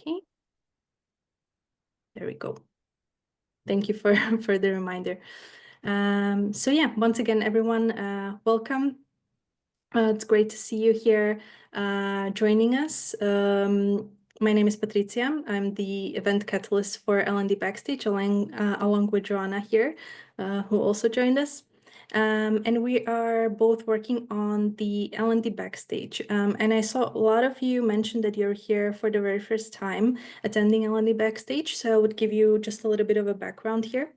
Okay. There we go. Thank you for, for the reminder. So yeah, once again, everyone, welcome. It's great to see you here joining us. My name is Patricia. I'm the event catalyst for L&D Backstage, along with Joanna here, who also joined us. And we are both working on the L&D Backstage. And I saw a lot of you mention that you're here for the very first time attending L&D Backstage. So I would give you just a little bit of a background here.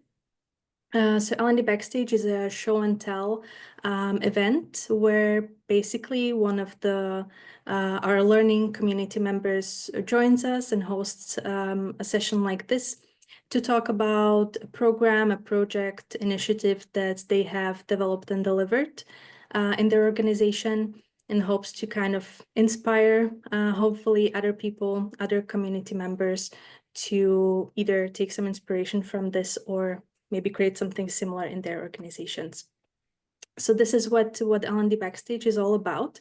So L&D Backstage is a show and tell event where basically one of the our learning community members joins us and hosts a session like this to talk about a program, a project, initiative that they have developed and delivered in their organization in hopes to kind of inspire, hopefully, other people, other community members to either take some inspiration from this or maybe create something similar in their organizations. So this is what L&D Backstage is all about.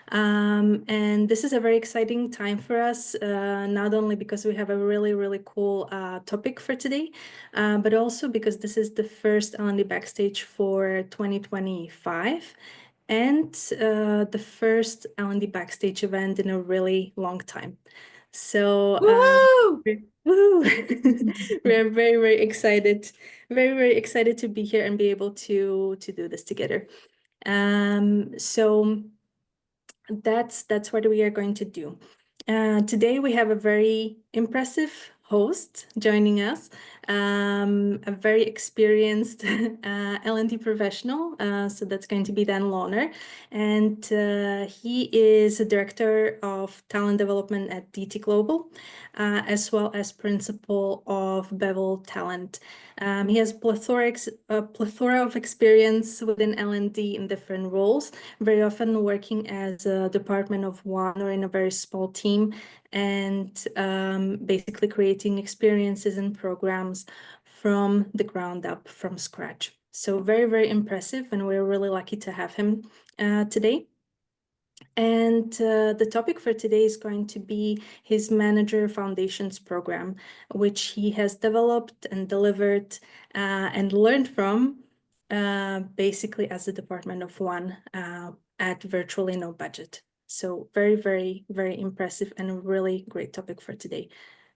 And this is a very exciting time for us, not only because we have a really, really cool topic for today, but also because this is the first L&D Backstage for 2025 and the first L&D Backstage event in a really long time. So woo! We're very, very excited, very excited to be here and be able to do this together. So that's what we are going to do. Today we have a very impressive host joining us, a very experienced L&D professional. So that's going to be Dan Lohner, and he is a director of talent development at DT Global, as well as principal of Bevel Talent. He has a plethora of experience within L&D in different roles, very often working as a department of one or in a very small team, and basically creating experiences and programs from the ground up, from scratch. So very impressive, and we're really lucky to have him today. And the topic for today is going to be his Manager Foundations program, which he has developed and delivered and learned from basically as a department of one at virtually no budget. So very impressive and a really great topic for today.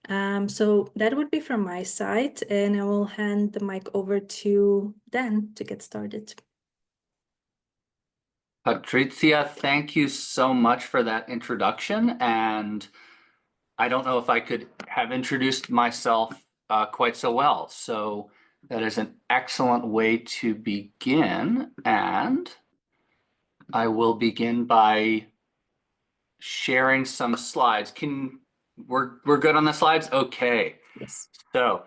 So that would be from my side, and I will hand the mic over to Dan to get started. Patricia, thank you so much for that introduction. And I don't know if I could have introduced myself quite so well. So that is an excellent way to begin. And I will begin by sharing some slides. We're good on the slides? Okay. Yes. So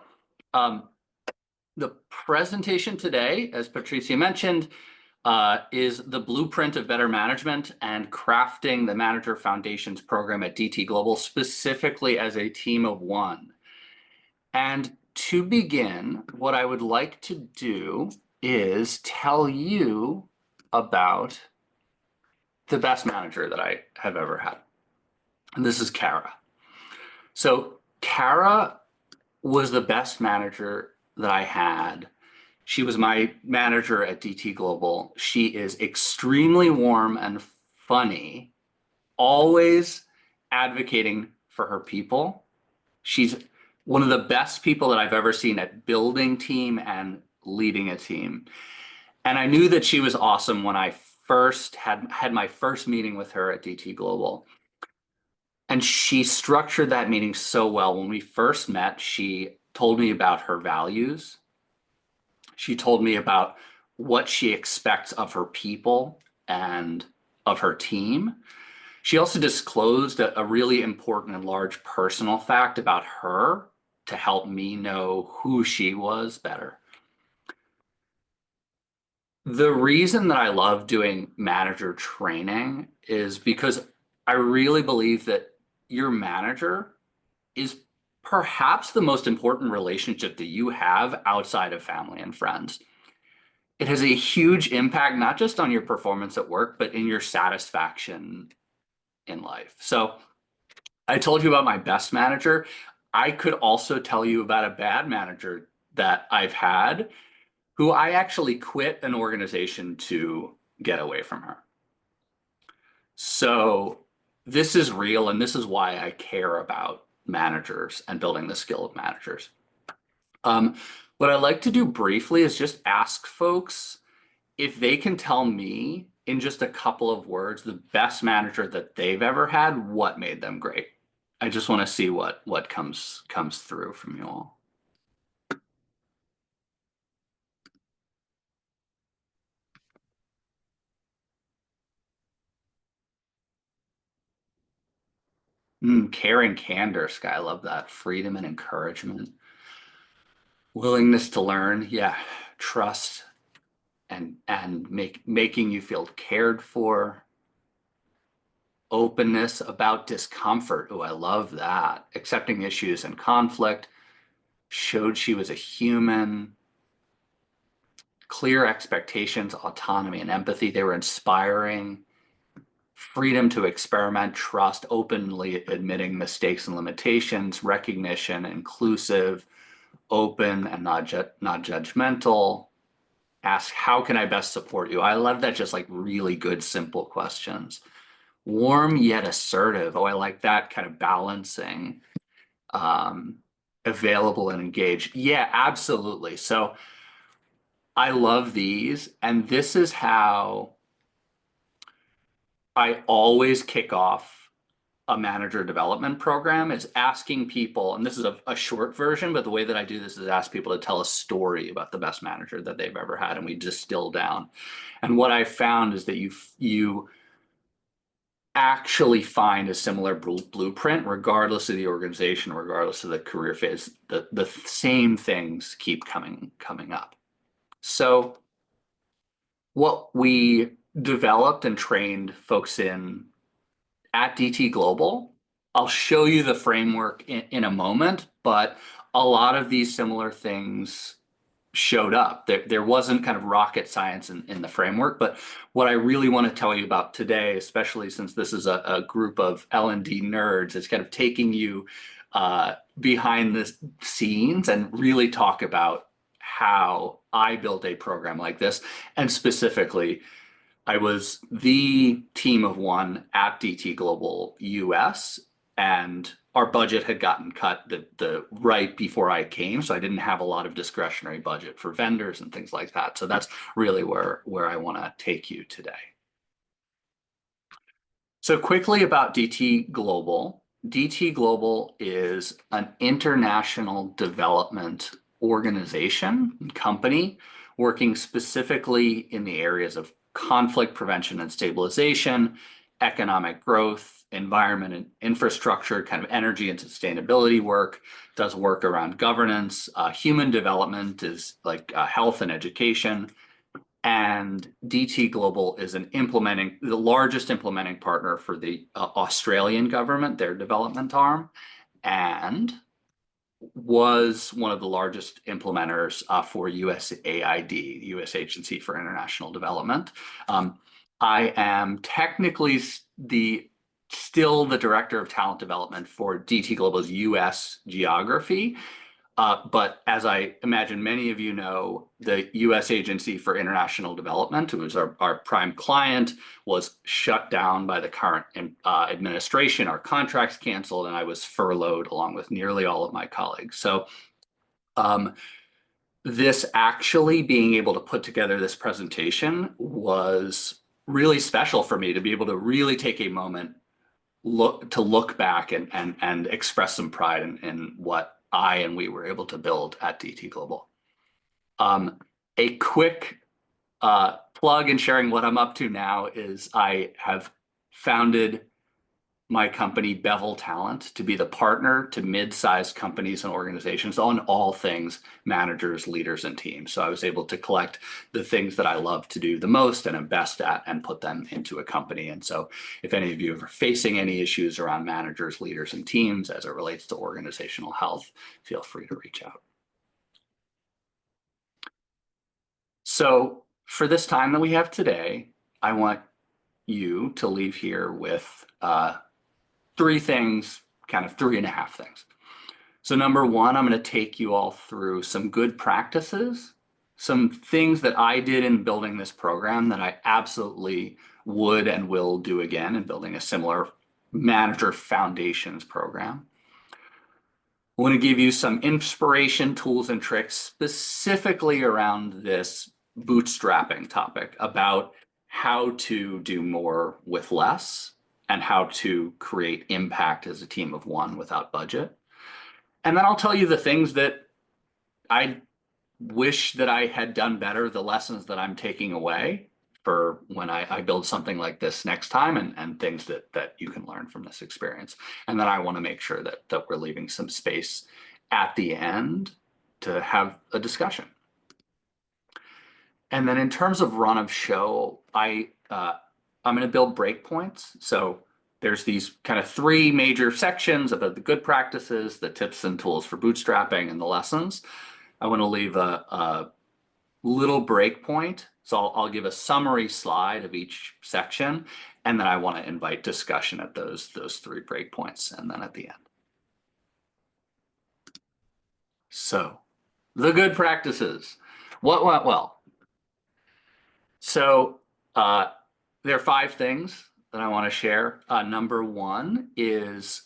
the presentation today, as Patricia mentioned, is the blueprint of better management and crafting the Manager Foundations program at DT Global, specifically as a team of one. And to begin, what I would like to do is tell you about the best manager that I have ever had. And this is Kara. So Kara was the best manager that I had. She was my manager at DT Global. She is extremely warm and funny, always advocating for her people. She's one of the best people that I've ever seen at building team and leading a team. And I knew that she was awesome when I first had my first meeting with her at DT Global. And she structured that meeting so well. When we first met, she told me about her values. She told me about what she expects of her people and of her team. She also disclosed a really important and large personal fact about her to help me know who she was better. The reason that I love doing manager training is because I really believe that your manager is perhaps the most important relationship that you have outside of family and friends. It has a huge impact, not just on your performance at work, but in your satisfaction in life. So I told you about my best manager. I could also tell you about a bad manager that I've had who I actually quit an organization to get away from her. So this is real, and this is why I care about managers and building the skill of managers. What I like to do briefly is just ask folks if they can tell me in just a couple of words the best manager that they've ever had, what made them great. I just want to see what comes through from you all. Caring candor, Sky. I love that. Freedom and encouragement. Willingness to learn. Yeah. Trust and making you feel cared for. Openness about discomfort. Oh, I love that. Accepting issues and conflict. Showed she was a human. Clear expectations, autonomy, and empathy. They were inspiring. Freedom to experiment, trust, openly admitting mistakes and limitations, recognition, inclusive, open and not judgmental. Ask, how can I best support you? I love that, just like really good, simple questions. Warm yet assertive. Oh, I like that kind of balancing. Available and engaged. Yeah, absolutely. So I love these. And this is how I always kick off a manager development program, is asking people, and this is a short version, but the way that I do this is ask people to tell a story about the best manager that they've ever had, and we distill down. And what I found is that you actually find a similar blueprint, regardless of the organization, regardless of the career phase. The same things keep coming up. So what we developed and trained folks in at DT Global, I'll show you the framework in a moment, but a lot of these similar things showed up. There wasn't kind of rocket science in the framework, but what I really want to tell you about today, especially since this is a group of L&D nerds, is kind of taking you behind the scenes and really talk about how I built a program like this. And specifically, I was the team of one at DT Global US, and our budget had gotten cut the right before I came, so I didn't have a lot of discretionary budget for vendors and things like that. So that's really where I want to take you today. So quickly about DT Global. DT Global is an international development organization and company working specifically in the areas of conflict prevention and stabilization, economic growth, environment and infrastructure, kind of energy and sustainability work, does work around governance, human development is like health and education. And DT Global is the largest implementing partner for the Australian government, their development arm, and was one of the largest implementers for USAID, the U.S. Agency for International Development. I am technically still the director of talent development for DT Global's U.S. geography. But as I imagine many of you know, the U.S. Agency for International Development, who was our prime client, was shut down by the current administration. Our contracts canceled, and I was furloughed along with nearly all of my colleagues. So this actually being able to put together this presentation was really special for me, to be able to really take a moment to look back and express some pride in what I and we were able to build at DT Global. A quick plug in sharing what I'm up to now is I have founded my company Bevel Talent to be the partner to mid-sized companies and organizations on all things managers, leaders, and teams. So I was able to collect the things that I love to do the most and am best at and put them into a company. And so if any of you are facing any issues around managers, leaders, and teams as it relates to organizational health, feel free to reach out. So for this time that we have today, I want you to leave here with three things kind of 3.5 things. So number one, I'm going to take you all through some good practices, some things that I did in building this program that I absolutely would and will do again in building a similar manager foundations program. I want to give you some inspiration, tools, and tricks specifically around this bootstrapping topic about how to do more with less and how to create impact as a team of one without budget. And then I'll tell you the things that I wish that I had done better, the lessons that I'm taking away for when I build something like this next time, and things that you can learn from this experience. And then I want to make sure that we're leaving some space at the end to have a discussion. And then in terms of run of show, I'm going to build breakpoints. So there's these kind of 3 major sections about the good practices, the tips and tools for bootstrapping, and the lessons. I want to leave a little breakpoint. So I'll give a summary slide of each section, and then I want to invite discussion at those 3 breakpoints, and then at the end. So the good practices. What went well? So there are 5 things that I want to share. Number 1 is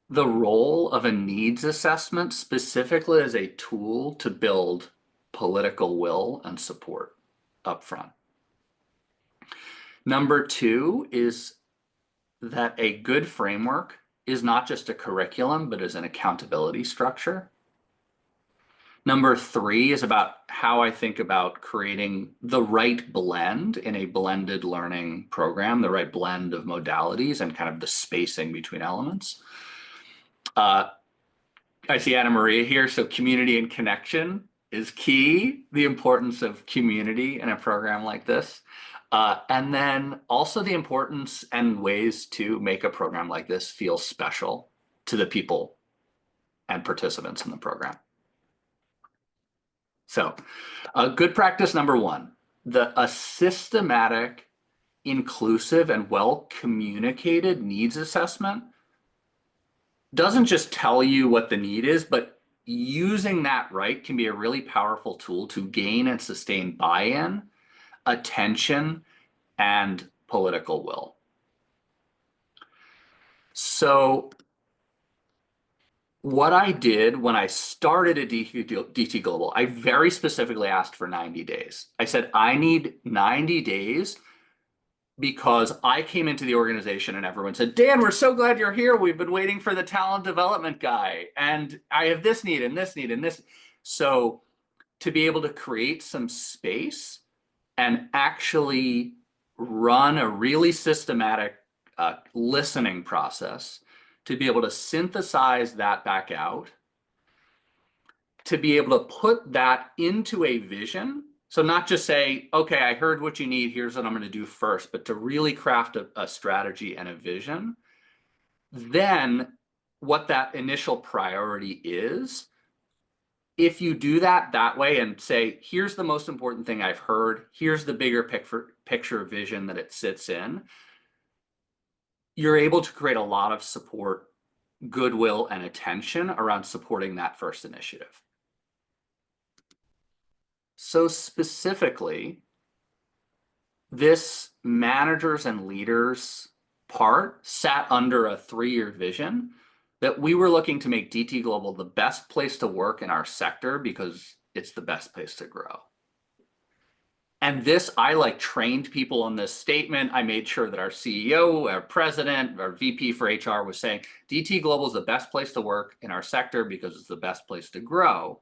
the role of a needs assessment, specifically as a tool to build political will and support upfront. Number 2 is that a good framework is not just a curriculum, but is an accountability structure. Number 3 is about how I think about creating the right blend in a blended learning program, the right blend of modalities and kind of the spacing between elements. I see Anna Maria here, so community and connection is key, the importance of community in a program like this. And then also the importance and ways to make a program like this feel special to the people and participants in the program. So good practice number 1, a systematic, inclusive, and well-communicated needs assessment doesn't just tell you what the need is, but using that right can be a really powerful tool to gain and sustain buy-in, attention, and political will. So what I did when I started at DT Global, I very specifically asked for 90 days. I said, I need 90 days because I came into the organization and everyone said, Dan, we're so glad you're here. We've been waiting for the talent development guy. And I have this need and this need and this. So to be able to create some space and actually run a really systematic listening process, to be able to synthesize that back out, to be able to put that into a vision. So not just say, okay, I heard what you need, here's what I'm going to do first, but to really craft a strategy and a vision. Then what that initial priority is, if you do that way and say, here's the most important thing I've heard, here's the bigger picture vision that it sits in, you're able to create a lot of support, goodwill, and attention around supporting that first initiative. So specifically, this managers and leaders part sat under a 3-year vision that we were looking to make DT Global the best place to work in our sector because it's the best place to grow. And this, I trained people on this statement. I made sure that our CEO, our president, our VP for HR was saying, DT Global is the best place to work in our sector because it's the best place to grow.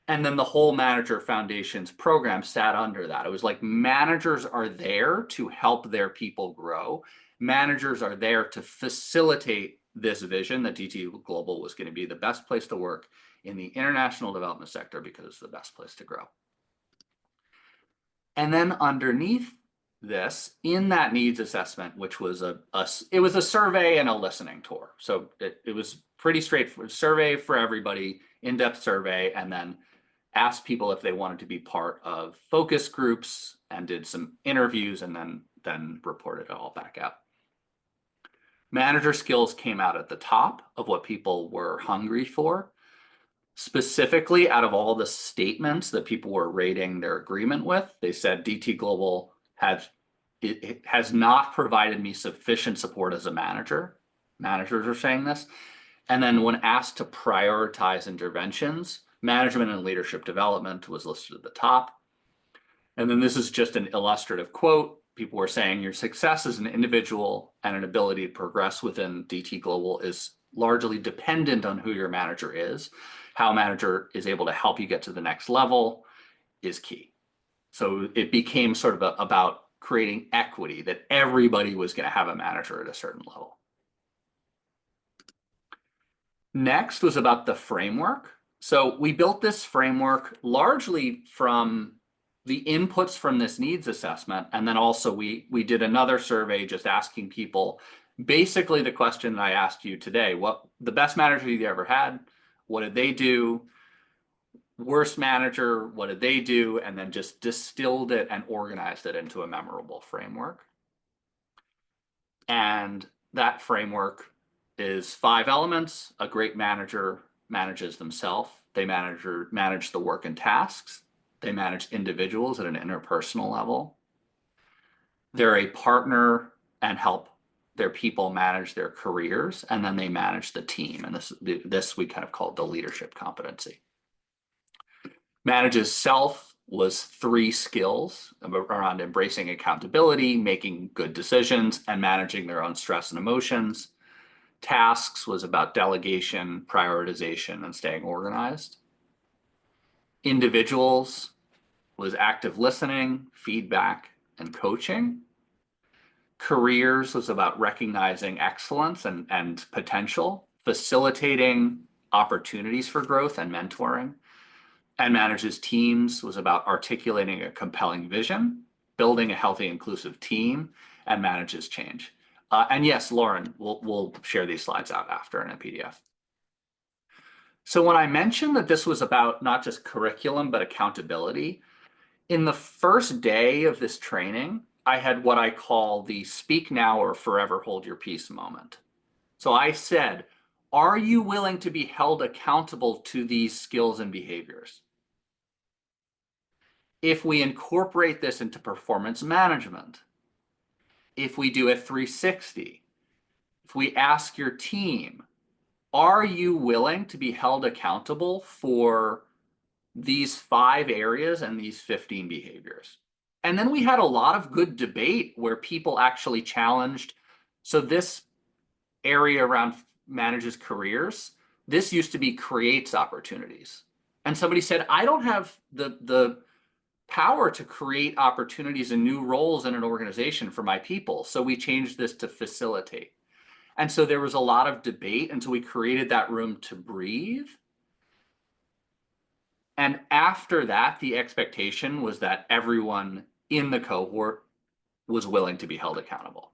And then the whole Manager Foundations program sat under that. It was like managers are there to help their people grow. Managers are there to facilitate this vision that DT Global was going to be the best place to work in the international development sector because it's the best place to grow. And then underneath this, in that needs assessment, which was it was a survey and a listening tour. So it was pretty straightforward, survey for everybody, in-depth survey, and then asked people if they wanted to be part of focus groups and did some interviews and then reported it all back out. Manager skills came out at the top of what people were hungry for. Specifically, out of all the statements that people were rating their agreement with, they said DT Global it has not provided me sufficient support as a manager. Managers are saying this. And then when asked to prioritize interventions, management and leadership development was listed at the top. And then this is just an illustrative quote. People were saying your success as an individual and an ability to progress within DT Global is largely dependent on who your manager is. How a manager is able to help you get to the next level is key. So it became sort of about creating equity, that everybody was going to have a manager at a certain level. Next was about the framework. So we built this framework largely from the inputs from this needs assessment. And then also we did another survey just asking people basically the question that I asked you today: what the best manager you ever had? What did they do? Worst manager, what did they do? And then just distilled it and organized it into a memorable framework. And that framework is 5 elements. A great manager manages themselves. They manage the work and tasks. They manage individuals at an interpersonal level. They're a partner and help their people manage their careers. And then they manage the team. And this we kind of called the leadership competency. Manages self was 3 skills around embracing accountability, making good decisions, and managing their own stress and emotions. Tasks was about delegation, prioritization, and staying organized. Individuals was active listening, feedback, and coaching. Careers was about recognizing excellence and potential, facilitating opportunities for growth and mentoring. And manages teams was about articulating a compelling vision, building a healthy, inclusive team, and manages change. And yes, Lauren, we'll share these slides out after in a PDF. So when I mentioned that this was about not just curriculum, but accountability, in the first day of this training, I had what I call the speak now or forever hold your peace moment. So I said, are you willing to be held accountable to these skills and behaviors? If we incorporate this into performance management, if we do a 360, if we ask your team, are you willing to be held accountable for these 5 areas and these 15 behaviors? And then we had a lot of good debate where people actually challenged. So this area around manages careers, this used to be creates opportunities. And somebody said, I don't have the power to create opportunities and new roles in an organization for my people. So we changed this to facilitate. And so there was a lot of debate until we created that room to breathe. And after that, the expectation was that everyone in the cohort was willing to be held accountable.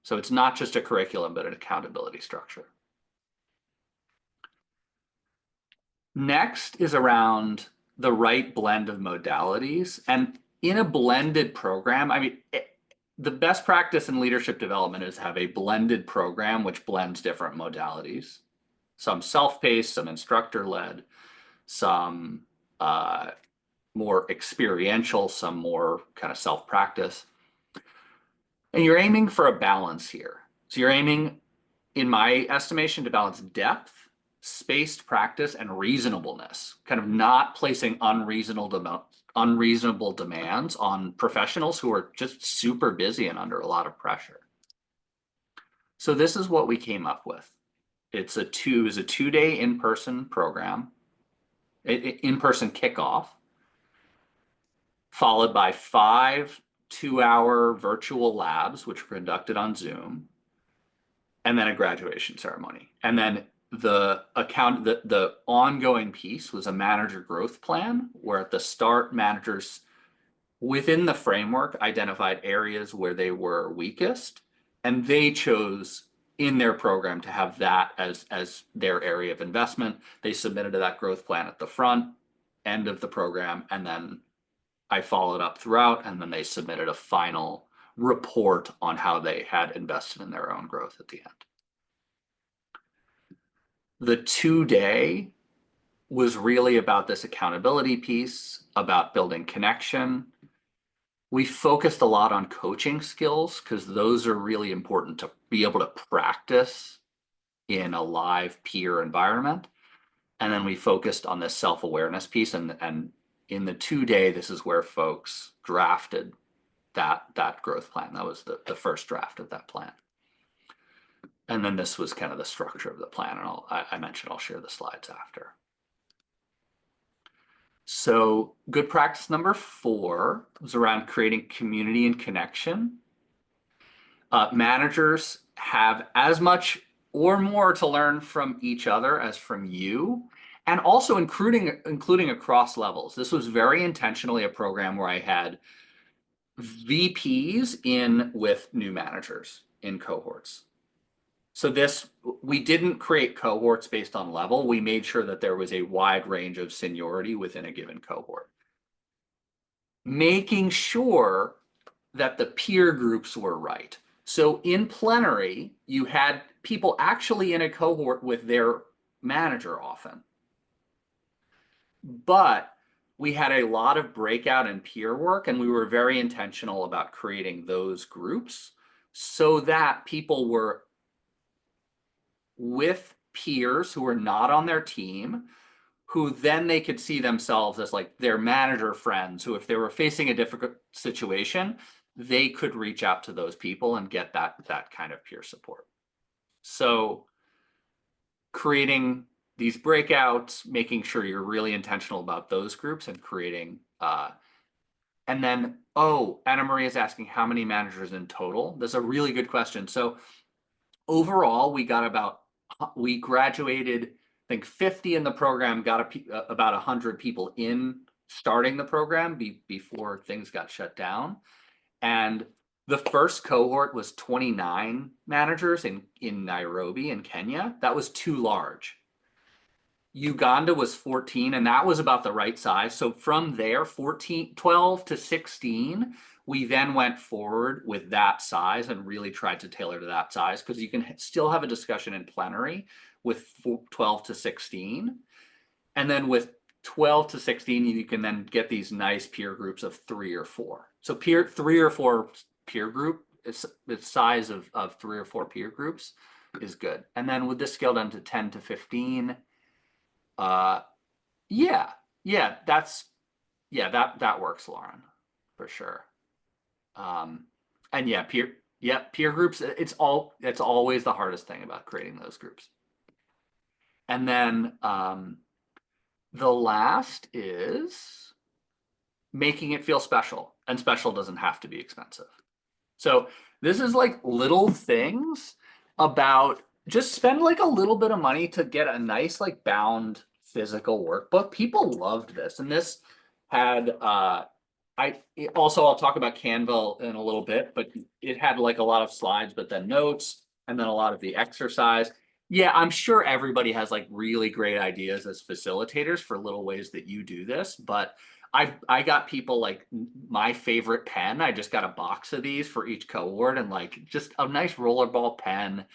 So it's not just a curriculum, but an accountability structure. Next is around the right blend of modalities. And in a blended program, I mean, the best practice in leadership development is have a blended program which blends different modalities. Some self-paced, some instructor-led, some more experiential, some more kind of self-practice. And you're aiming for a balance here. So you're aiming, in my estimation, to balance depth, spaced practice, and reasonableness, kind of not placing unreasonable demands on professionals who are just super busy and under a lot of pressure. So this is what we came up with. It was a 2-day in-person program, in-person kickoff, followed by 5 2-hour virtual labs, which were conducted on Zoom, and then a graduation ceremony. And then the ongoing piece was a manager growth plan, where at the start, managers within the framework identified areas where they were weakest, and they chose in their program to have that as their area of investment. They submitted to that growth plan at the front end of the program, and then I followed up throughout, and then they submitted a final report on how they had invested in their own growth at the end. The 2-day was really about this accountability piece, about building connection. We focused a lot on coaching skills because those are really important to be able to practice in a live peer environment. And then we focused on this self-awareness piece, and in the 2-day, this is where folks drafted that growth plan. That was the first draft of that plan. And then this was kind of the structure of the plan. And I mentioned I'll share the slides after. So good practice number 4 was around creating community and connection. Managers have as much or more to learn from each other as from you, and also including across levels. This was very intentionally a program where I had VPs in with new managers in cohorts. So we didn't create cohorts based on level. We made sure that there was a wide range of seniority within a given cohort, making sure that the peer groups were right. So in plenary, you had people actually in a cohort with their manager often, but we had a lot of breakout and peer work, and we were very intentional about creating those groups so that people were with peers who were not on their team, who then they could see themselves as like their manager friends, who if they were facing a difficult situation, they could reach out to those people and get that kind of peer support. So creating these breakouts, making sure you're really intentional about those groups, and creating, and then, Anna Marie is asking how many managers in total. That's a really good question. So overall, we graduated, I think 50 in the program, got about 100 people in starting the program before things got shut down. And the first cohort was 29 managers in Nairobi in Kenya. That was too large. Uganda was 14, and that was about the right size. So from there, 12 to 16, we then went forward with that size and really tried to tailor to that size, because you can still have a discussion in plenary with 12 to 16. And then with 12 to 16, you can then get these nice peer groups of 3 or 4. So 3 or 4 peer group, the size of 3 or 4 peer groups is good. And then with this scale down to 10 to 15, that works, Lauren, for sure. And peer groups, it's always the hardest thing about creating those groups. And then the last is making it feel special, and special doesn't have to be expensive. So this is like little things about just spend like a little bit of money to get a nice like bound physical workbook. People loved this, and this had I'll talk about Canva in a little bit, but it had like a lot of slides, but then notes, and then a lot of the exercise. Yeah, I'm sure everybody has like really great ideas as facilitators for little ways that you do this, but I got people like my favorite pen. I just got a box of these for each cohort, and like just a nice rollerball pen,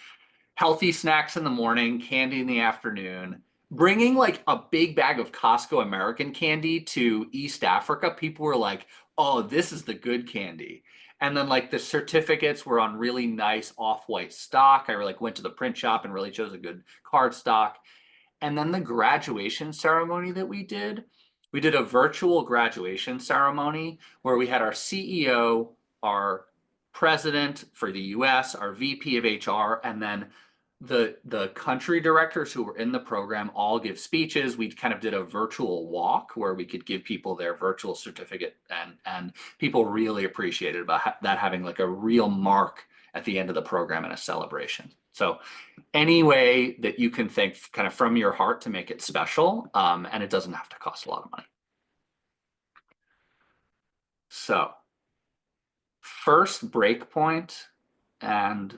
healthy snacks in the morning, candy in the afternoon. Bringing like a big bag of Costco American candy to East Africa, people were like, oh, this is the good candy. And then like the certificates were on really nice off-white stock. I like went to the print shop and really chose a good card stock. And then the graduation ceremony that we did a virtual graduation ceremony where we had our CEO, our president for the US, our VP of HR, and then the country directors who were in the program all give speeches. We kind of did a virtual walk where we could give people their virtual certificate, and people really appreciated about that having like a real mark at the end of the program and a celebration. So any way that you can think kind of from your heart to make it special, and it doesn't have to cost a lot of money. So first break point and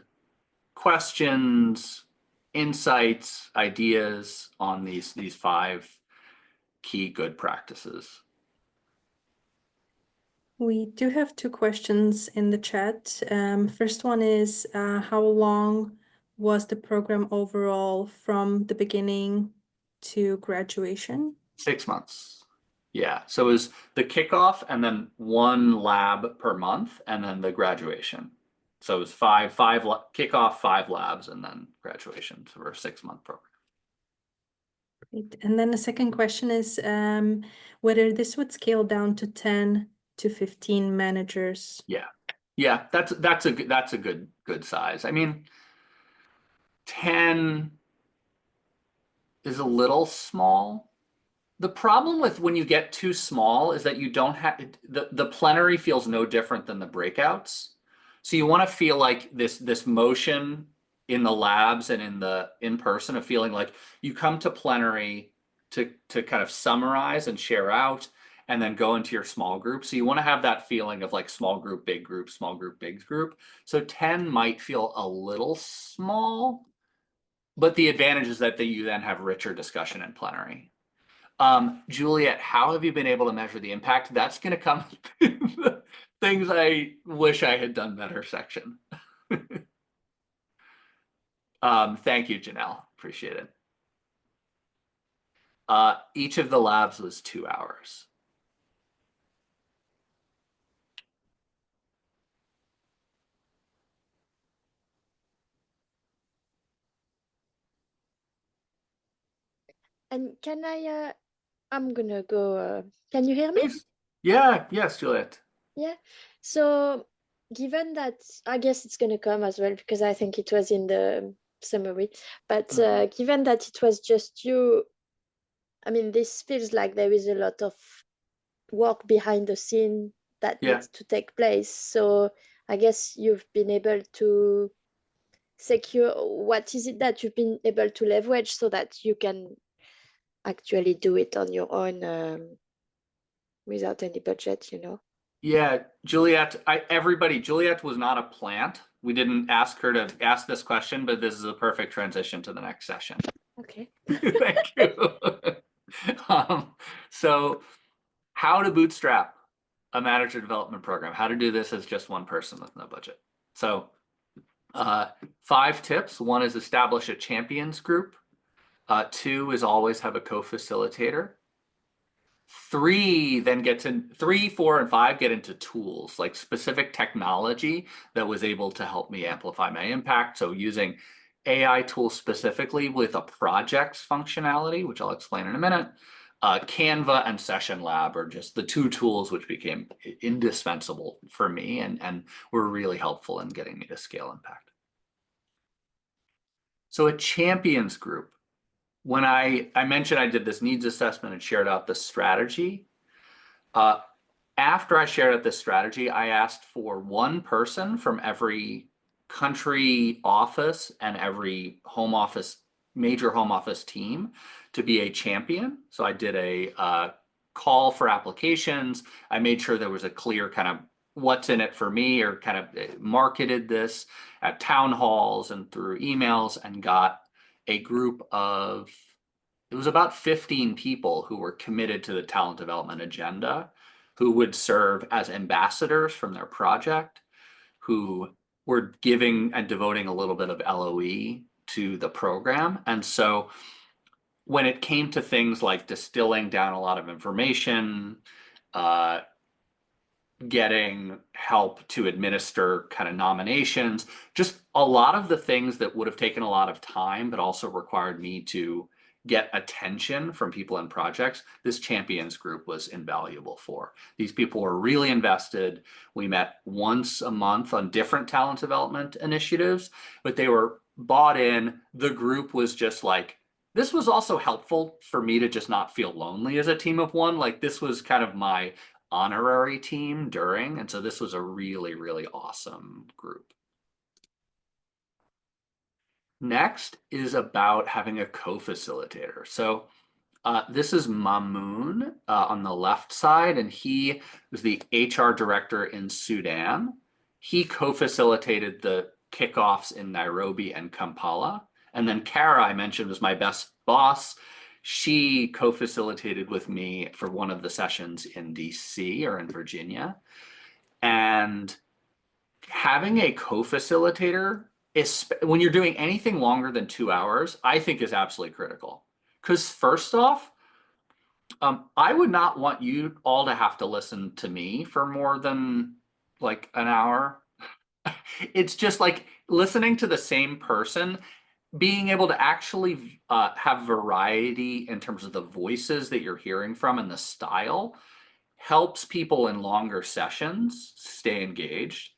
questions, insights, ideas on these 5 key good practices. We do have two questions in the chat. First one is, how long was the program overall from the beginning to graduation? 6 months. Yeah, so it was the kickoff and then 1 lab per month and then the graduation. So it was kickoff, 5 labs, and then graduation. So we're a 6-month program. Great. And then the second question is, whether this would scale down to 10 to 15 managers. Yeah, that's a good size. I mean, 10 is a little small. The problem with when you get too small is that you don't have the plenary feels no different than the breakouts. So you want to feel like this motion in the labs and in the in-person of feeling like you come to plenary to kind of summarize and share out and then go into your small group. So you want to have that feeling of like small group, big group, small group, big group. So 10 might feel a little small, but the advantage is that you then have richer discussion in plenary. Juliet, how have you been able to measure the impact? That's going to come in the things I wish I had done better section. Thank you, Janelle. Appreciate it. Each of the labs was 2 hours. And can I'm gonna go, can you hear me? Please. Yeah, yes, Juliet. Yeah. So given that, I guess it's gonna come as well because I think it was in the summary, but given that it was just you, I mean, this feels like there is a lot of work behind the scene that needs to take place. So I guess you've been able to secure, what is it that you've been able to leverage so that you can actually do it on your own without any budget, you know? Yeah, Juliet, Juliet was not a plant. We didn't ask her to ask this question, but this is a perfect transition to the next session. Okay. Thank you. So how to bootstrap a manager development program, how to do this as just one person with no budget. So 5 tips. 1 is establish a champions group. 2 is always have a co-facilitator. 3, 4, and 5 get into tools, like specific technology that was able to help me amplify my impact. So using AI tools specifically with a projects functionality, which I'll explain in a minute. Canva and Session Lab are just the 2 tools which became indispensable for me and were really helpful in getting me to scale impact. So a champions group. When I mentioned I did this needs assessment and shared out the strategy, after I shared out this strategy, I asked for 1 person from every country office and every home office, major home office team to be a champion. So I did a call for applications. I made sure there was a clear kind of what's in it for me, or kind of marketed this at town halls and through emails, and got a group of, it was about 15 people who were committed to the talent development agenda, who would serve as ambassadors from their project, who were giving and devoting a little bit of LOE to the program. And so when it came to things like distilling down a lot of information, getting help to administer kind of nominations, just a lot of the things that would have taken a lot of time, but also required me to get attention from people in projects, this champions group was invaluable for. These people were really invested. We met once a month on different talent development initiatives, but they were bought in. The group was just like, this was also helpful for me to just not feel lonely as a team of 1. Like, this was kind of my honorary team during, and so this was a really, really awesome group. Next is about having a co-facilitator. So this is Mamoon on the left side, and he was the HR director in Sudan. He co-facilitated the kickoffs in Nairobi and Kampala. And then Kara, I mentioned, was my best boss. She co-facilitated with me for one of the sessions in DC or in Virginia. And having a co-facilitator is, when you're doing anything longer than 2 hours, I think is absolutely critical. Because first off, I would not want you all to have to listen to me for more than like an hour. It's just like listening to the same person, being able to actually have variety in terms of the voices that you're hearing from and the style helps people in longer sessions stay engaged.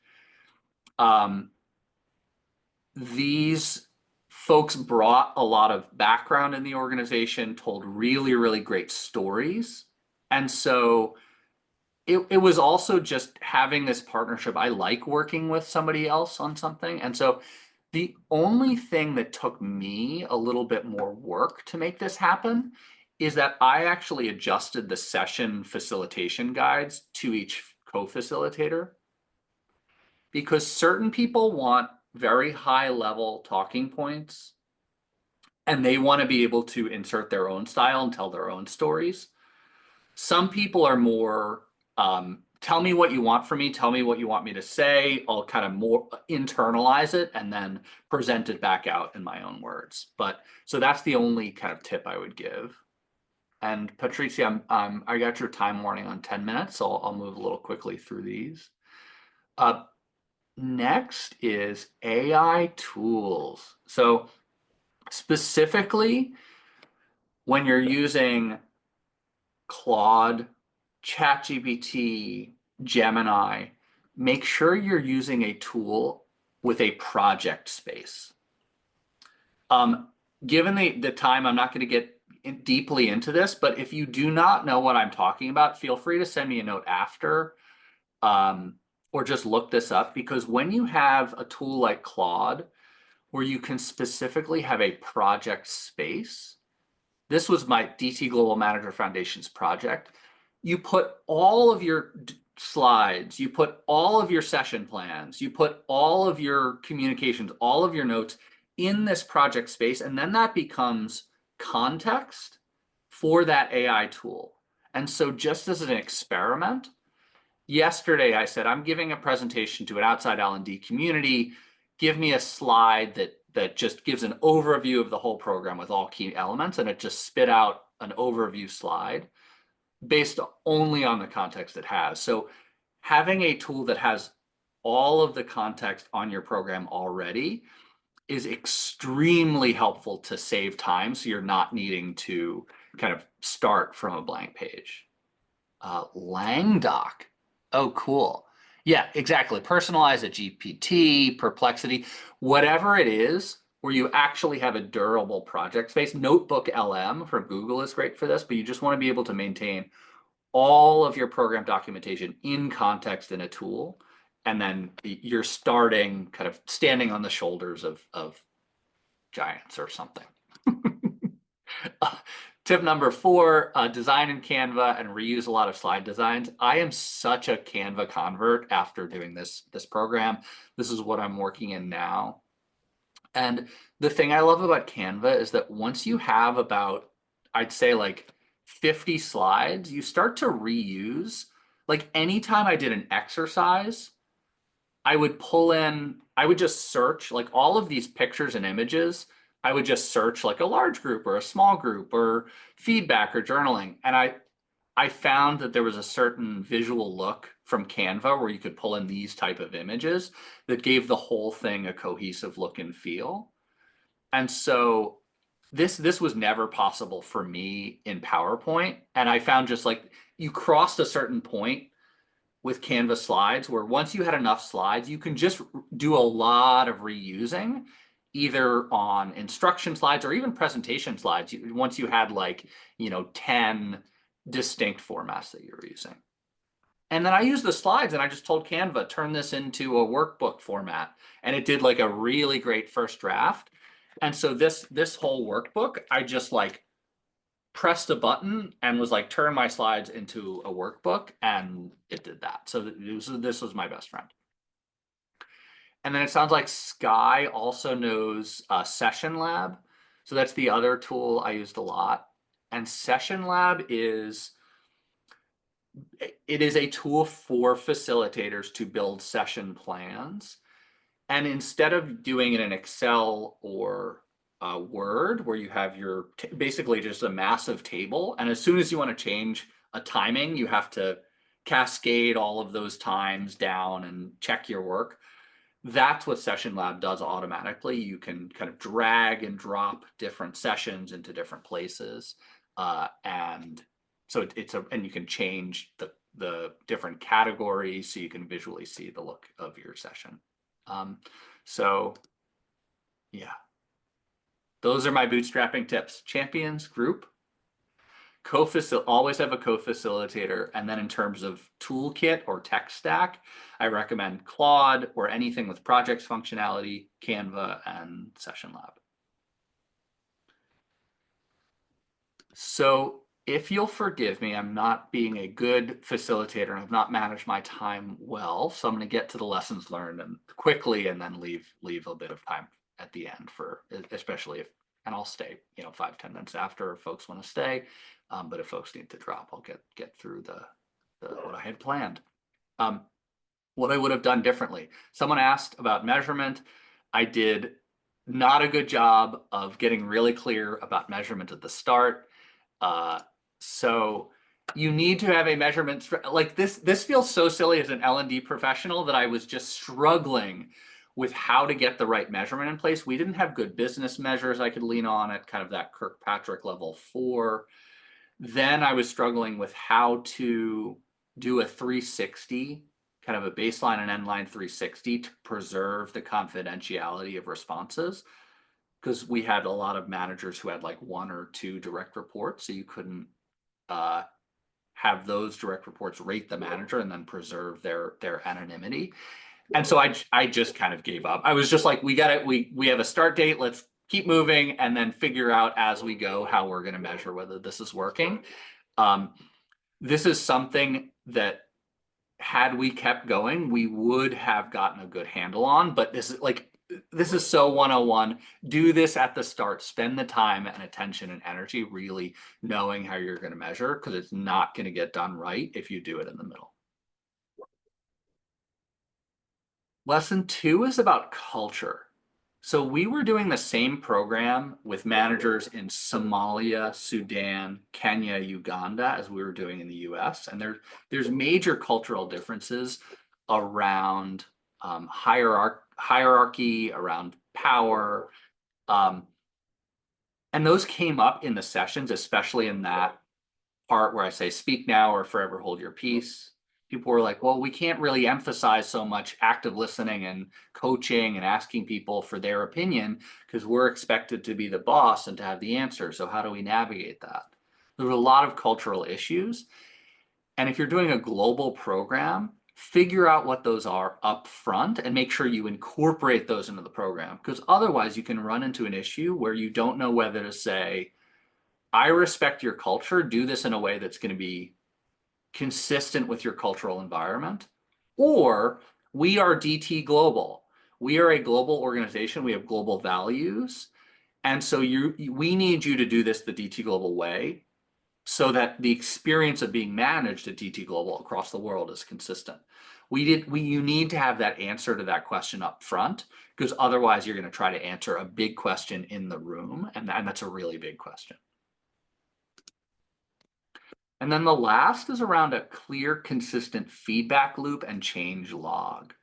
These folks brought a lot of background in the organization, told really, really great stories. And so it was also just having this partnership. I like working with somebody else on something. And so the only thing that took me a little bit more work to make this happen is that I actually adjusted the session facilitation guides to each co-facilitator, because certain people want very high level talking points and they want to be able to insert their own style and tell their own stories. Some people are more, tell me what you want from me, tell me what you want me to say. I'll kind of more internalize it and then present it back out in my own words. But so that's the only kind of tip I would give. And Patricia, I got your time warning on 10 minutes, so I'll move a little quickly through these. Next is AI tools. So specifically, when you're using Claude, ChatGPT, Gemini, make sure you're using a tool with a project space. Given the time, I'm not going to get deeply into this, but if you do not know what I'm talking about, feel free to send me a note after, or just look this up, because when you have a tool like Claude, where you can specifically have a project space, this was my DT Global Manager Foundation's project. You put all of your slides, you put all of your session plans, you put all of your communications, all of your notes in this project space, and then that becomes context for that AI tool. And so just as an experiment, yesterday I said, I'm giving a presentation to an outside L&D community. Give me a slide that just gives an overview of the whole program with all key elements, and it just spit out an overview slide based only on the context it has. So having a tool that has all of the context on your program already is extremely helpful to save time, so you're not needing to kind of start from a blank page. Langdoc. Oh, cool. Yeah, exactly. Personalize a GPT, Perplexity, whatever it is, where you actually have a durable project space. Notebook LM from Google is great for this, but you just want to be able to maintain all of your program documentation in context in a tool. And then you're starting kind of standing on the shoulders of giants or something. Tip number 4, design in Canva and reuse a lot of slide designs. I am such a Canva convert after doing this program. This is what I'm working in now. And the thing I love about Canva is that once you have about, I'd say like 50 slides, you start to reuse. Like anytime I did an exercise, I would pull in, I would just search like all of these pictures and images. I would just search like a large group or a small group or feedback or journaling. And I found that there was a certain visual look from Canva where you could pull in these type of images that gave the whole thing a cohesive look and feel. And so this was never possible for me in PowerPoint. And I found just like you crossed a certain point with Canva slides where once you had enough slides, you can just do a lot of reusing, either on instruction slides or even presentation slides. Once you had like, 10 distinct formats that you're using. And then I used the slides and I just told Canva, turn this into a workbook format. And it did like a really great first draft. And so this whole workbook, I just like pressed a button and was like, turn my slides into a workbook, and it did that. So this was my best friend. And then it sounds like Sky also knows Session Lab. So that's the other tool I used a lot. And Session Lab is a tool for facilitators to build session plans. And instead of doing it in Excel or Word, where you have your basically just a massive table, and as soon as you want to change a timing, you have to cascade all of those times down and check your work. That's what Session Lab does automatically. You can kind of drag and drop different sessions into different places, and so and you can change the different categories so you can visually see the look of your session. So yeah, those are my bootstrapping tips. Champions group, always have a co-facilitator. And then in terms of toolkit or tech stack, I recommend Claude or anything with projects functionality, Canva, and Session Lab. So if you'll forgive me, I'm not being a good facilitator and I've not managed my time well. So I'm going to get to the lessons learned and quickly, and then leave a bit of time at the end for, especially if, and I'll stay, 5-10 minutes after if folks want to stay. But if folks need to drop, I'll get through the what I had planned. What I would have done differently. Someone asked about measurement. I did not a good job of getting really clear about measurement at the start. So you need to have a measurement like this feels so silly as an L&D professional that I was just struggling with how to get the right measurement in place. We didn't have good business measures I could lean on at kind of that Kirkpatrick level 4. Then I was struggling with how to do a 360, kind of a baseline and endline 360 to preserve the confidentiality of responses, because we had a lot of managers who had like 1 or 2 direct reports, so you couldn't have those direct reports rate the manager and then preserve their anonymity. And so I just kind of gave up. I was just like, we have a start date, let's keep moving and then figure out as we go how we're going to measure whether this is working. This is something that had we kept going, we would have gotten a good handle on, but this is so 101. Do this at the start, spend the time and attention and energy really knowing how you're going to measure, because it's not going to get done right if you do it in the middle. Lesson 2 is about culture. So we were doing the same program with managers in Somalia, Sudan, Kenya, Uganda as we were doing in the US. And there's major cultural differences around hierarchy, around power. And those came up in the sessions, especially in that part where I say, speak now or forever hold your peace. People were like, well, we can't really emphasize so much active listening and coaching and asking people for their opinion because we're expected to be the boss and to have the answer. So how do we navigate that? There's a lot of cultural issues. And if you're doing a global program, figure out what those are up front and make sure you incorporate those into the program, because otherwise you can run into an issue where you don't know whether to say, I respect your culture, do this in a way that's going to be consistent with your cultural environment, or we are DT Global. We are a global organization. We have global values. And so we need you to do this the DT Global way so that the experience of being managed at DT Global across the world is consistent. You need to have that answer to that question up front, because otherwise you're going to try to answer a big question in the room, and that's a really big question. And then the last is around a clear, consistent feedback loop and change log.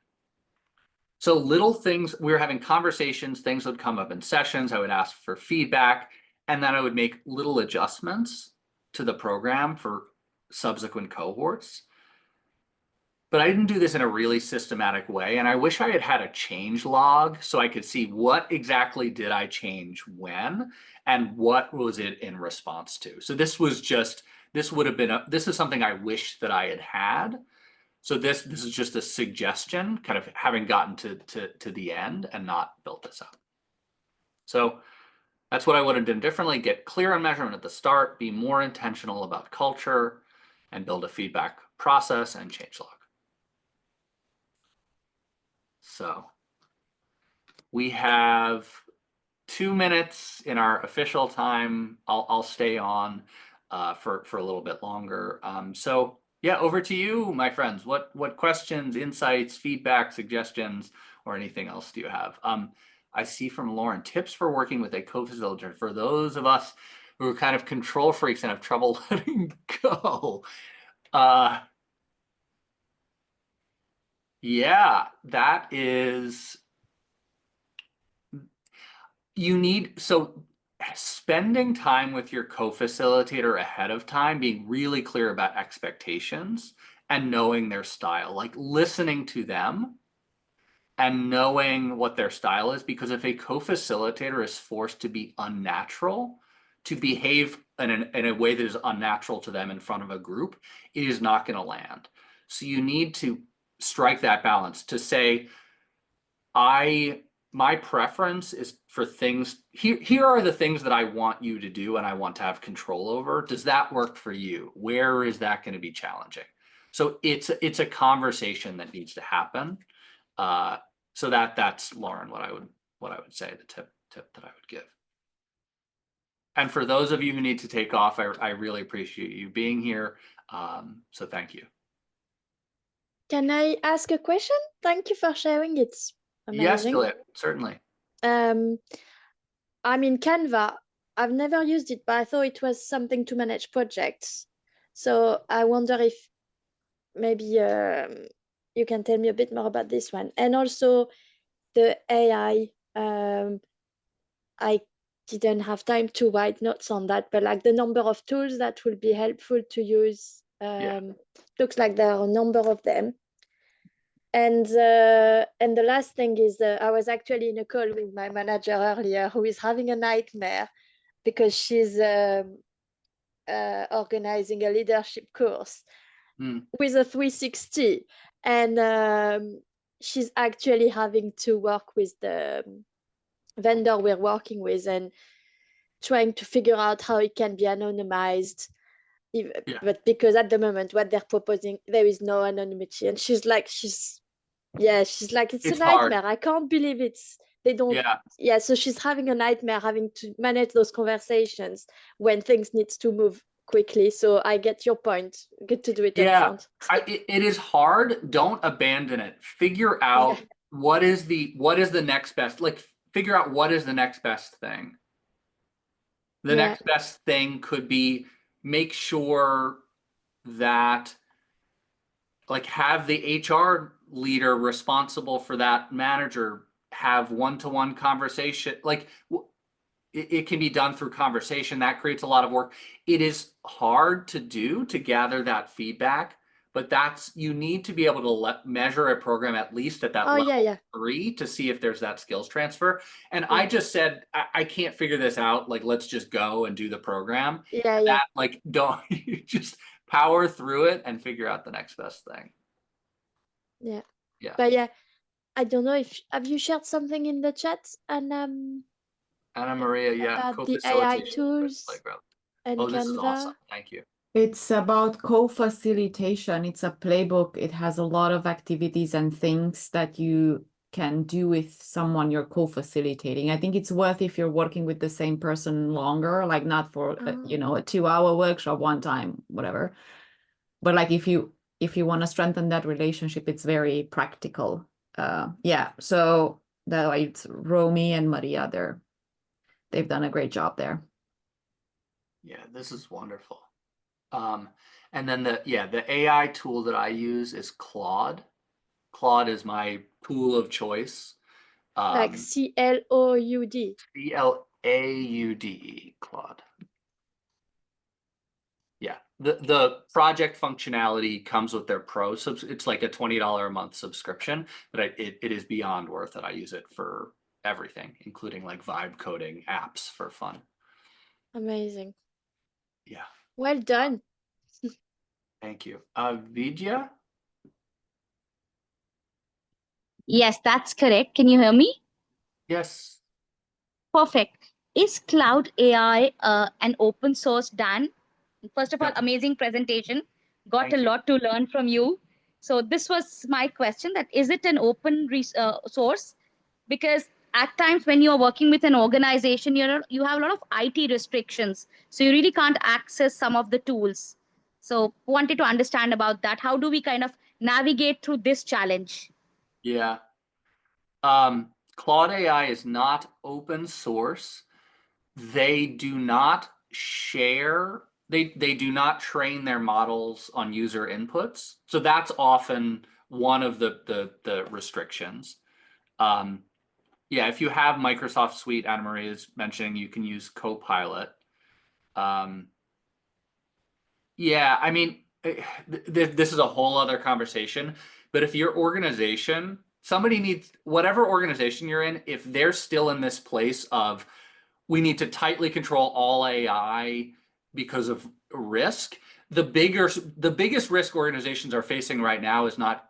So little things, we were having conversations, things would come up in sessions, I would ask for feedback, and then I would make little adjustments to the program for subsequent cohorts. But I didn't do this in a really systematic way, and I wish I had had a change log so I could see what exactly did I change when, and what was it in response to. So this was just, this is something I wish that I had had. So this is just a suggestion, kind of having gotten to the end and not built this up. So that's what I would have done differently. Get clear on measurement at the start, be more intentional about culture, and build a feedback process and change log. So we have 2 minutes in our official time. I'll stay on for a little bit longer. So yeah, over to you, my friends. What questions, insights, feedback, suggestions, or anything else do you have? I see from Lauren, tips for working with a co-facilitator for those of us who are kind of control freaks and have trouble letting go. Yeah, that is, so spending time with your co-facilitator ahead of time, being really clear about expectations and knowing their style, like listening to them and knowing what their style is, because if a co-facilitator is forced to be unnatural, to behave in a way that is unnatural to them in front of a group, it is not going to land. So you need to strike that balance to say, my preference is for things, here are the things that I want you to do and I want to have control over. Does that work for you? Where is that going to be challenging? So it's a conversation that needs to happen. So that's, Lauren, what I would say, the tip that I would give. And for those of you who need to take off, I really appreciate you being here. So thank you. Can I ask a question? Thank you for sharing. It's amazing. Yes, certainly. I mean, Canva, I've never used it, but I thought it was something to manage projects. So I wonder if maybe you can tell me a bit more about this one. And also the AI, I didn't have time to write notes on that, but like the number of tools that will be helpful to use, looks like there are a number of them. And the last thing is, I was actually in a call with my manager earlier, who is having a nightmare because she's organizing a leadership course with a 360, and she's actually having to work with the vendor we're working with and trying to figure out how it can be anonymized. But because at the moment what they're proposing, there is no anonymity, and she's like, it's a nightmare. I can't believe they don't. So she's having a nightmare having to manage those conversations when things needs to move quickly. So I get your point. Good to do it up front. It is hard. Don't abandon it. Figure out what is the next best, like figure out what is the next best thing. The next best thing could be, make sure that, like, have the HR leader responsible for that manager have one-to-one conversation. Like, it can be done through conversation. That creates a lot of work. It is hard to do, to gather that feedback, but you need to be able to measure a program at least at that level 3 to see if there's that skills transfer. And I just said, I can't figure this out. Like, let's just go and do the program. That, like, don't you just power through it and figure out the next best thing. But I don't know if have you shared something in the chat, and Anna Maria, about the AI tools and Canva. This is awesome. Thank you. It's about co-facilitation. It's a playbook. It has a lot of activities and things that you can do with someone you're co-facilitating. I think it's worth, if you're working with the same person longer, like not for a 2-hour workshop one time, whatever. But like if you want to strengthen that relationship, it's very practical. So that way, it's Romy and Maria. They've done a great job there. Yeah, this is wonderful. And then the AI tool that I use is Claude. Claude is my tool of choice. Like CLOUD. CLAUDE, Claude. Yeah, the project functionality comes with their pro, so it's like a $20 a month subscription, but it is beyond worth it. I use it for everything, including like vibe coding apps for fun. Amazing. Yeah. Well done. Thank you. Vidya? Yes, that's correct. Can you hear me? Yes. Perfect. Is Cloud AI an open source, Dan? First of all, amazing presentation. Got a lot to learn from you. So this was my question, that is it an open source? Because at times when you're working with an organization, you have a lot of IT restrictions. So you really can't access some of the tools. So wanted to understand about that. How do we kind of navigate through this challenge? Yeah. Claude AI is not open source. They do not share, they do not train their models on user inputs. So that's often one of the restrictions. Yeah, if you have Microsoft Suite, Anna Maria is mentioning, you can use Copilot. Yeah, I mean, this is a whole other conversation, but if your organization, somebody needs, whatever organization you're in, if they're still in this place of, we need to tightly control all AI because of risk, the biggest risk organizations are facing right now is not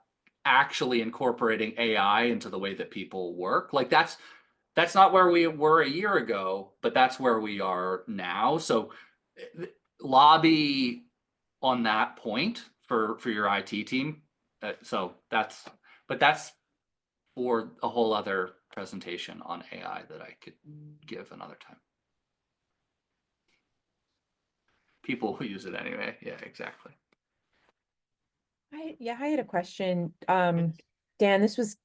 actually incorporating AI into the way that people work. Like that's not where we were a year ago, but that's where we are now. So lobby on that point for your IT team. So that's for a whole other presentation on AI that I could give another time. People who use it anyway. Yeah, exactly. I had a question. Dan, this was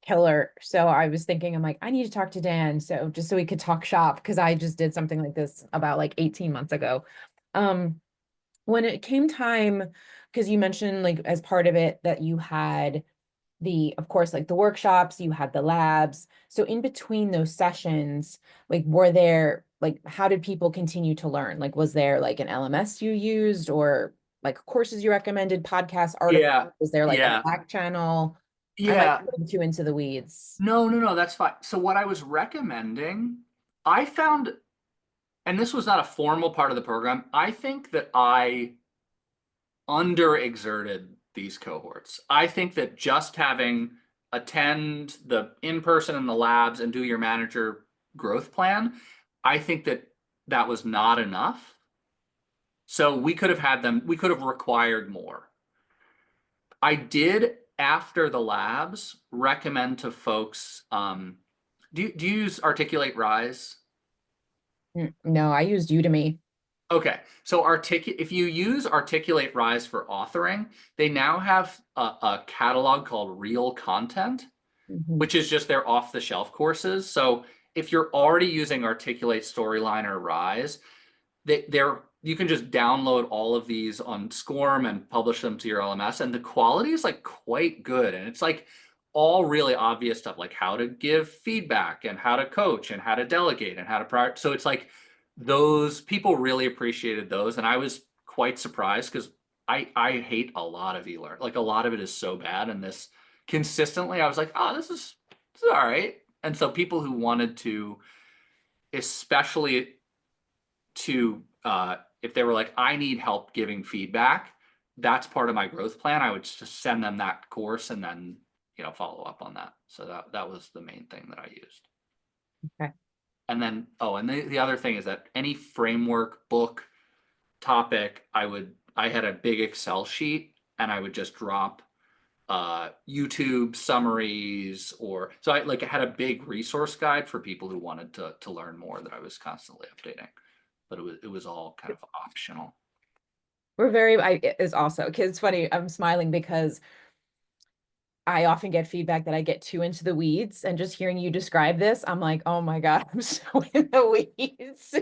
killer. So I was thinking, I'm like, I need to talk to Dan. So just so we could talk shop, because I just did something like this about like 18 months ago. When it came time, because you mentioned like as part of it that you had of course, like the workshops, you had the labs. So in between those sessions, like how did people continue to learn? Like, was there like an LMS you used or like courses you recommended, podcasts, articles? Yeah. Was there like Yeah. a Slack channel? I Yeah. might be getting too into the weeds. No, that's fine. So what I was recommending, I found, and this was not a formal part of the program, I think that I underexerted these cohorts. I think that just having attend the in-person and the labs and do your manager growth plan, I think that that was not enough. So we could have required more. I did, after the labs, recommend to folks, do you use Articulate Rise? No, I used Udemy. Okay, so if you use Articulate Rise for authoring, they now have a catalog called Real Content, which is just their off-the-shelf courses. So if you're already using Articulate, Storyline, or Rise, you can just download all of these on SCORM and publish them to your LMS, and the quality is like quite good. And it's like all really obvious stuff, like how to give feedback and how to coach and how to delegate and how to prioritize. So it's like those people really appreciated those, and I was quite surprised because I hate a lot of e-learn. Like a lot of it is so bad, and this consistently I was like, oh, this is all right. And so people who wanted to, especially to if they were like, I need help giving feedback, that's part of my growth plan. I would just send them that course and then follow up on that. So that was the main thing that I used. Okay. And then and the other thing is that any framework, book, topic, I had a big Excel sheet and I would just drop YouTube summaries, so I had a big resource guide for people who wanted to learn more that I was constantly updating, but it was all kind of optional. It's also, because it's funny, I'm smiling because I often get feedback that I get too into the weeds, and just hearing you describe this, I'm like, oh my God, I'm so in the weeds.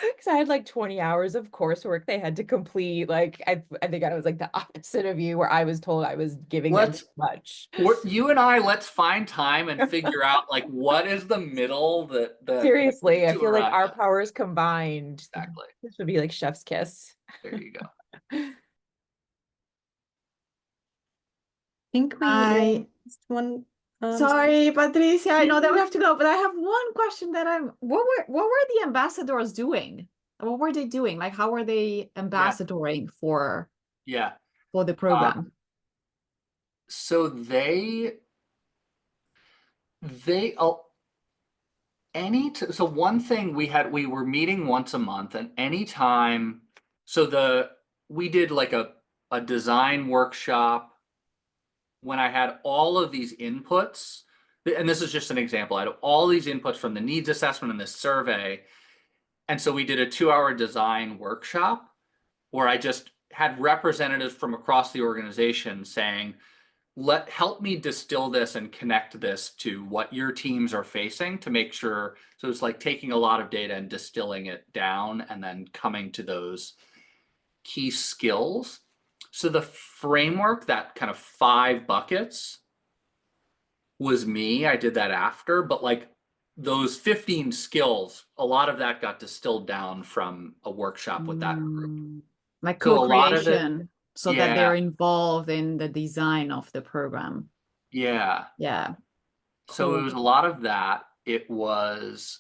Because I had like 20 hours of coursework they had to complete. Like, I think I was like the opposite of you, where I was told I was giving them too much. You and I, let's find time and figure out like what is the middle that Seriously, I feel like our powers combined. Exactly. This would be like chef's kiss. There you go. I think we just one. Sorry, Patricia, I know that we have to go, but I have one question that what were the ambassadors doing? What were they doing? Like, how were they ambassadoring for the program? So so one thing we were meeting once a month, and anytime, we did like a design workshop when I had all of these inputs and this is just an example, I had all these inputs from the needs assessment and this survey. And so we did a 2-hour design workshop where I just had representatives from across the organization saying, help me distill this and connect this to what your teams are facing to make sure. So it's like taking a lot of data and distilling it down and then coming to those key skills. So the framework, that kind of 5 buckets, was me. I did that after, but like those 15 skills, a lot of that got distilled down from a workshop with that group. Like So a lot of it, co-creation, so that they're involved in the design of the program. Yeah. Yeah. So Cool. it was a lot of that. It was,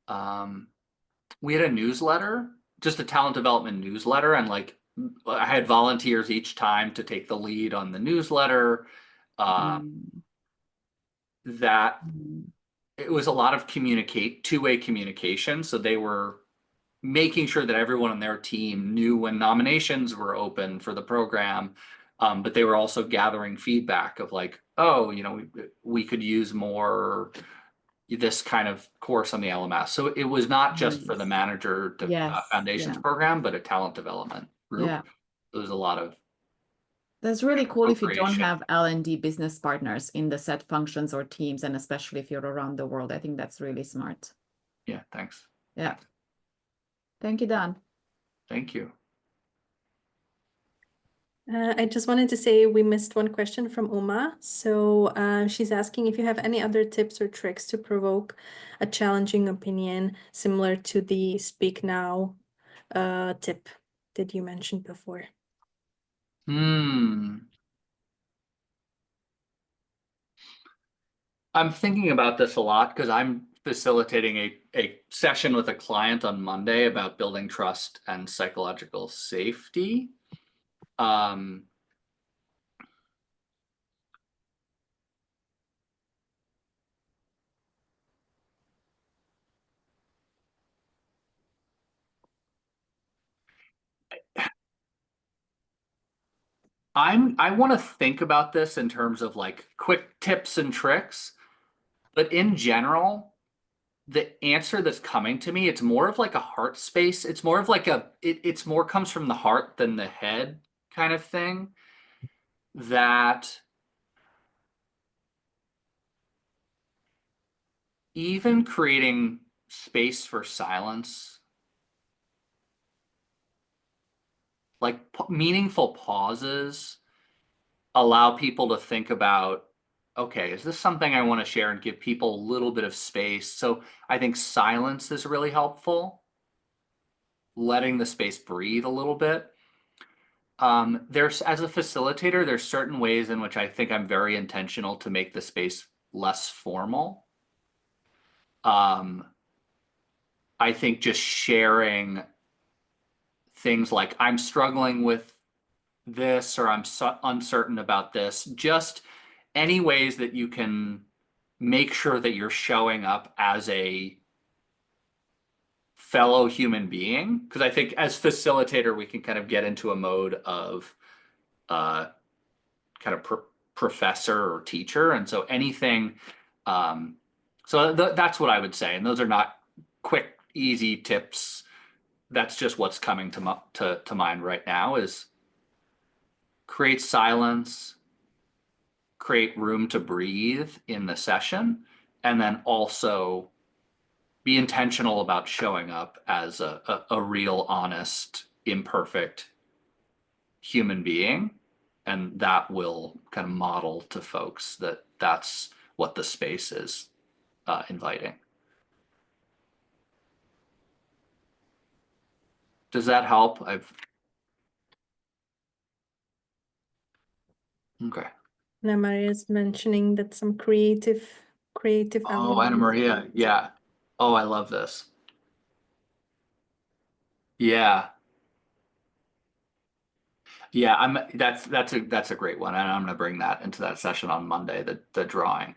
we had a newsletter, just a talent development newsletter, and like I had volunteers each time to take the lead on the newsletter. That it was a lot of two-way communication. So they were making sure that everyone on their team knew when nominations were open for the program, but they were also gathering feedback of like, oh, you know, we could use more this kind of course on the LMS. So it was not just for the manager foundations program, but a talent development group. Yeah. There was a lot of. That's really cool if you don't co-creation. have L&D business partners in the set functions or teams, and especially if you're around the world. I think that's really smart. Yeah, thanks. Yeah. Thank you, Dan. Thank you. I just wanted to say we missed one question from Uma. So she's asking if you have any other tips or tricks to provoke a challenging opinion similar to the Speak Now tip that you mentioned before. I'm thinking about this a lot because I'm facilitating a session with a client on Monday about building trust and psychological safety. I want to think about this in terms of like quick tips and tricks, but in general, the answer that's coming to me, it's more of like a heart space. It's more of like it's more comes from the heart than the head kind of thing. That even creating space for silence, like meaningful pauses, allow people to think about, okay, is this something I want to share, and give people a little bit of space. So I think silence is really helpful. Letting the space breathe a little bit. There's, as a facilitator, there's certain ways in which I think I'm very intentional to make the space less formal. I think just sharing things like, I'm struggling with this, or I'm uncertain about this, just any ways that you can make sure that you're showing up as a fellow human being. Because I think as facilitator, we can kind of get into a mode of kind of professor or teacher. And so anything, so that's what I would say. And those are not quick, easy tips. That's just what's coming to mind right now, is create silence, create room to breathe in the session, and then also be intentional about showing up as a real, honest, imperfect human being. And that will kind of model to folks that that's what the space is inviting. Does that help? Okay. Anna Maria is mentioning that some creative Oh, Anna Maria, yeah. Oh, I love this. Yeah. Yeah, that's a great one, and I'm gonna bring that into that session on Monday, the drawing.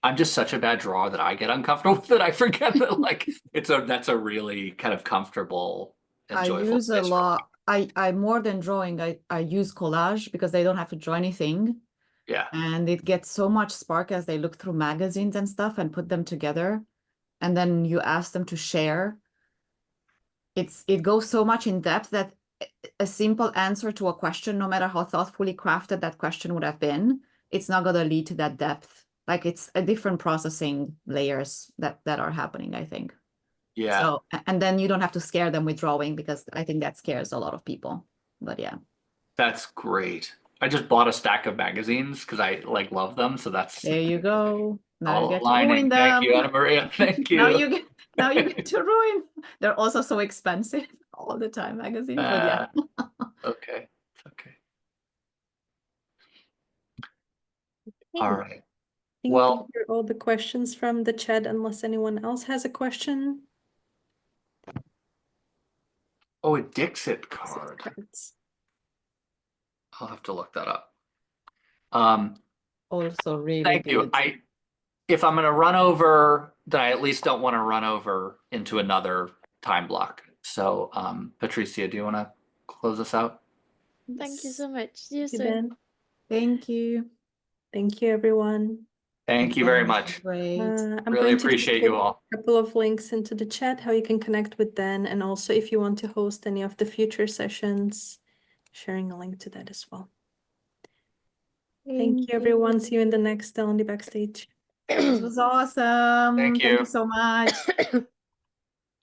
I'm just such a bad drawer that I get uncomfortable with it. I forget that like that's a really kind of comfortable and I joyful use a space for me. lot. I more than drawing, I use collage because I don't have to draw anything. Yeah. And it gets so much spark as they look through magazines and stuff and put them together. And then you ask them to share. It goes so much in depth that a simple answer to a question, no matter how thoughtfully crafted that question would have been, it's not going to lead to that depth. Like it's a different processing layers that are happening, I think. Yeah. So, and then you don't have to scare them with drawing, because I think that scares a lot of people. But yeah. That's great. I just bought a stack of magazines because I like love them. So that's There you go. Now you all get to ruin aligning. them. Thank you, Anna Maria. Thank you. Now you get to ruin. They're also so expensive all the time, magazines. But yeah. Okay. Okay. Okay. All right. I think Well, these are all the questions from the chat, unless anyone else has a question. oh, a Dixit card. Cards. I'll have to look that up. Also really Thank good. you. If I'm going to run over, then I at least don't want to run over into another time block. So, Patricia, do you want to close us out? Thank you so much. See you Thank you, soon. Dan. Thank you. Thank you, everyone. Thank you very much. Great. I'm Really going to just appreciate put you all. a couple of links into the chat, how you can connect with Dan, and also if you want to host any of the future sessions, sharing a link to that as well. Thank you, everyone. See you in the next on the Backstage. This was awesome. Thank Thank you. you so much.